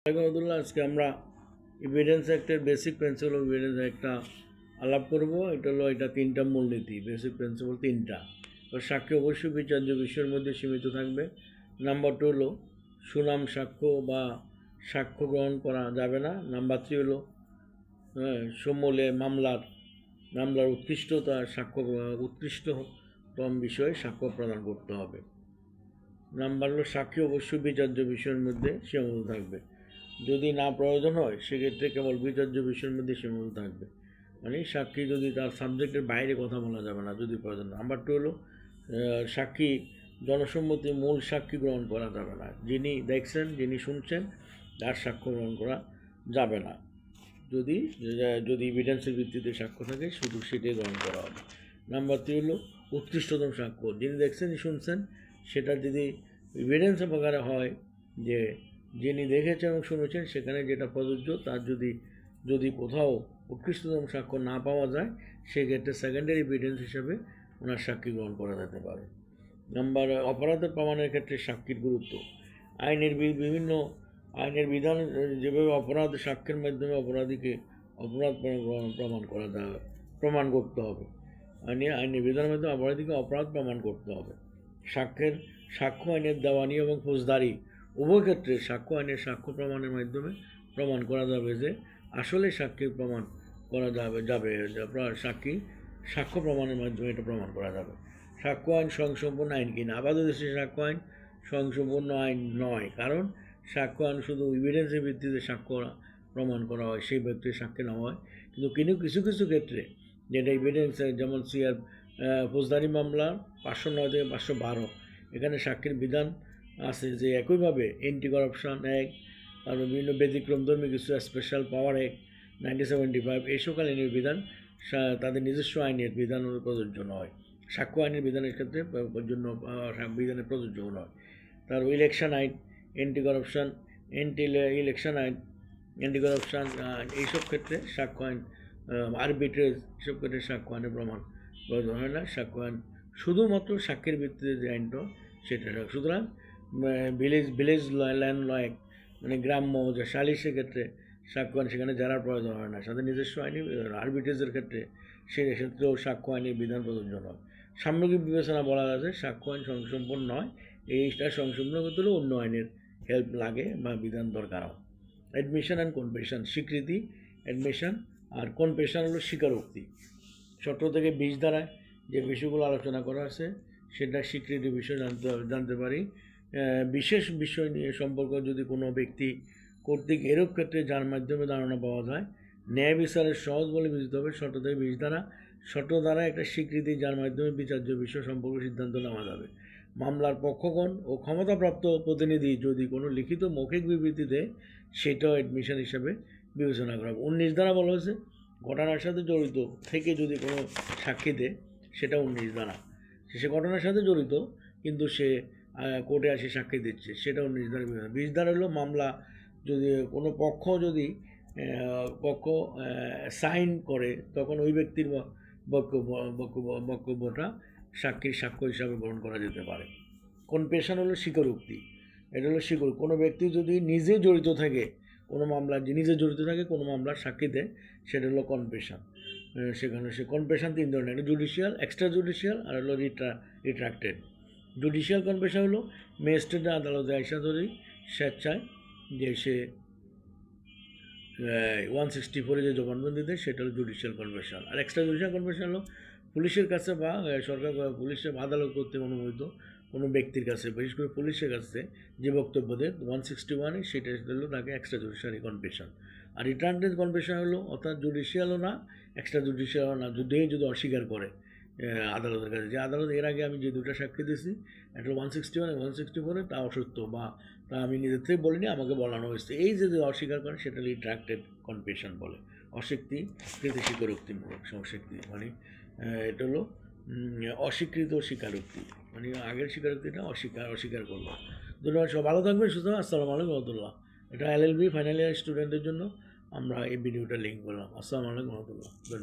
আলহামদুলিল্লাহ, আজকে আমরা এভিডেন্স অ্যাক্টের বেসিক প্রিন্সিপাল অফ এভিডেন্স একটা আলাপ করব। এটা তিনটা মূলনীতি, বেসিক প্রিন্সিপাল তিনটা। তো সাক্ষ্য অবশ্যই বিচার্য বিষয়ের মধ্যে সীমিত থাকবে। নাম্বার 2 হলো সুনাম সাক্ষ্য বা সাক্ষ্য গ্রহণ করা যাবে না। নাম্বার 3 হলো সমূলে মামলার উৎকৃষ্টতা উৎকৃষ্টতম বিষয়ে সাক্ষ্য প্রদান করতে হবে। নাম্বার হলো সাক্ষী অবশ্যই বিচার্য বিষয়ের মধ্যে সীমাবদ্ধ থাকবে। যদি না প্রয়োজন হয় সেক্ষেত্রে কেবল বিচার্য বিষয়ের মধ্যে সীমাবদ্ধ থাকবে, মানে সাক্ষী যদি তার সাবজেক্টের বাইরে কথা বলা যাবে না যদি প্রয়োজন। নাম্বার 2 হলো সাক্ষী জনসম্মতি মূল সাক্ষী গ্রহণ করা যাবে না। যিনি দেখছেন, যিনি শুনছেন, তার সাক্ষ্য গ্রহণ করা যাবে না। যদি এভিডেন্সের ভিত্তিতে সাক্ষ্য থাকে শুধু সেটাই গ্রহণ করা হবে। নাম্বার 3 হলো উৎকৃষ্টতম সাক্ষ্য। যিনি দেখছেন, শুনছেন, সেটা যদি এভিডেন্স প্রকারে হয় যে যিনি দেখেছেন এবং শুনেছেন সেখানে যেটা প্রযোজ্য, তার যদি কোথাও উৎকৃষ্টতম সাক্ষ্য না পাওয়া যায় সেক্ষেত্রে সেকেন্ডারি এভিডেন্স হিসেবে ওনার সাক্ষী গ্রহণ করা যেতে পারে। অপরাধের প্রমাণের ক্ষেত্রে সাক্ষীর গুরুত্ব। বিভিন্ন আইনের বিধান যেভাবে অপরাধ সাক্ষ্যের মাধ্যমে অপরাধীকে অপরাধ প্রমাণ করতে হবে, আইনের বিধানের মাধ্যমে অপরাধীকে অপরাধ প্রমাণ করতে হবে। সাক্ষ্য আইনের দেওয়ানি এবং ফৌজদারি উভয় ক্ষেত্রে সাক্ষ্য আইনের সাক্ষ্য প্রমাণের মাধ্যমে প্রমাণ করা যাবে যে আসলে সাক্ষী প্রমাণ করা যাবে সাক্ষ্য প্রমাণের মাধ্যমে এটা প্রমাণ করা যাবে। সাক্ষ্য আইন স্বয়ংসম্পূর্ণ আইন কিনা? আপাতত দেশে সাক্ষ্য আইন স্বয়ংসম্পূর্ণ আইন নয়, কারণ সাক্ষ্য আইন শুধু এভিডেন্সের ভিত্তিতে সাক্ষ্য প্রমাণ করা হয়, সেই ব্যক্তির সাক্ষী নেওয়া হয়। কিন্তু কিছু ক্ষেত্রে যেটা এভিডেন্স, যেমন ফৌজদারি মামলা 509 থেকে 512, এখানে সাক্ষীর বিধান আছে যে একইভাবে অ্যান্টি করাপশন অ্যাক্ট, তারপর বিভিন্ন ব্যতিক্রমধর্মী কিছু স্পেশাল পাওয়ার অ্যাক্ট 1975, এই সকল আইনের বিধান তাদের নিজস্ব আইনের বিধান প্রযোজ্য নয়। সাক্ষ্য আইনের বিধানের ক্ষেত্রে বিধানের প্রযোজ্য নয়। তার ইলেকশন আইন, অ্যান্টি করাপশন, ইলেকশন আইন, অ্যান্টি করাপশন, এইসব ক্ষেত্রে সাক্ষ্য আইন, আরবিট্রেজ, এসব ক্ষেত্রে সাক্ষ্য আইনের প্রমাণ প্রয়োজন হয় না। সাক্ষ্য আইন শুধুমাত্র সাক্ষীর ভিত্তিতে যে আইনটা সেটা। সুতরাং ভিলেজ ল্যান্ড ল অ্যাক্ট, মানে গ্রাম্য যে সালিশের ক্ষেত্রে সাক্ষ্য আইন, সেখানে যারার প্রয়োজন হয় না। সাথে নিজস্ব আইনি আরবিট্রেজের ক্ষেত্রে সেক্ষেত্রেও সাক্ষ্য আইনের বিধান প্রযোজ্য নয়। সামগ্রিক বিবেচনা বলা যাচ্ছে সাক্ষ্য আইন স্বয়ংসম্পূর্ণ নয়। এইটা স্বয়ংসম্পূর্ণ করতে হলে অন্য আইনের হেল্প লাগে বা বিধান দরকার হয়। অ্যাডমিশন অ্যান্ড কনফেশন, স্বীকৃতি, অ্যাডমিশন আর কনফেশন হলো স্বীকারোক্তি। 17 থেকে 20 ধারায় যে বিষয়গুলো আলোচনা করা আছে সেটা স্বীকৃতির বিষয় জানতে পারি। বিশেষ বিষয় নিয়ে সম্পর্ক যদি কোনো ব্যক্তি কর্তৃক এরূপ ক্ষেত্রে যার মাধ্যমে ধারণা পাওয়া যায়, ন্যায় বিচারের সহজ বলে বিবেচিত হবে। 17 থেকে 20 ধারা, 17 ধারা একটা স্বীকৃতি যার মাধ্যমে বিচার্য বিষয় সম্পর্কে সিদ্ধান্ত নেওয়া যাবে। মামলার পক্ষগণ ও ক্ষমতাপ্রাপ্ত প্রতিনিধি যদি কোনো লিখিত মৌখিক বিবৃতি দেয় সেটাও অ্যাডমিশন হিসেবে বিবেচনা করা হবে। 19 ধারা বলা হয়েছে ঘটনার সাথে জড়িত থেকে যদি কোনো সাক্ষী দেয় সেটা 19 ধারা। সে ঘটনার সাথে জড়িত কিন্তু সে কোর্টে আসে সাক্ষী দিচ্ছে, সেটা 19 ধারা। 20 ধারা হলো মামলা যদি কোনো পক্ষ সাইন করে তখন ওই ব্যক্তির বক্তব্যটা সাক্ষীর সাক্ষ্য হিসাবে গ্রহণ করা যেতে পারে। কনফেশন হলো স্বীকারোক্তি। এটা হলো কোনো ব্যক্তি যদি নিজে জড়িত থাকে কোনো মামলার সাক্ষী দেয়, সেটা হলো কনফেশন। সেখানে কনফেশন 3 ধরনের, একটা জুডিশিয়াল, এক্সট্রা জুডিশিয়াল আর হলো রিট্রাক্টেড। জুডিশিয়াল কনফেশন হলো ম্যাজিস্ট্রেটের আদালতে আইসা যদি স্বেচ্ছায় যে সে 164 যে জবানবন্দি দেয় সেটা হলো জুডিশিয়াল কনফেশন। আর এক্সট্রা জুডিশিয়াল কনফেশন হলো পুলিশের কাছে বা সরকার পুলিশের আদালত কর্তৃক অনুমোদিত কোনো ব্যক্তির কাছে, বিশেষ করে পুলিশের কাছে যে বক্তব্য দেয় 161, সেটা হলো তাকে এক্সট্রা জুডিশিয়াল কনফেশন। আর রিটার্নড কনফেশন হলো অর্থাৎ জুডিশিয়ালও না এক্সট্রা জুডিশিয়ালও না, যদি অস্বীকার করে আদালতের কাছে যে আদালত এর আগে আমি যে দুটো সাক্ষী দিয়েছি, একটা 161 এবং 164, তা অসত্য বা তা আমি নিজের থেকে বলিনি, আমাকে বলানো হয়েছে, এই যদি অস্বীকার করেন সেটা রিট্রাক্টেড কনফেশন বলে। স্বীকারোক্তিমূলক স্বীকৃতি, মানে এটা হলো অস্বীকৃত স্বীকারোক্তি, মানে আগের স্বীকারোক্তিটা অস্বীকার করলো। ধন্যবাদ, সব ভালো থাকবেন, সুস্থ। আসসালামু আলাইকুম রহমতুল্লাহ। এটা LLB ফাইনাল ইয়ার স্টুডেন্টদের জন্য আমরা এই ভিডিওটা লিঙ্ক করলাম। আসসালামু আলাইকুম রহমতুল্লাহ।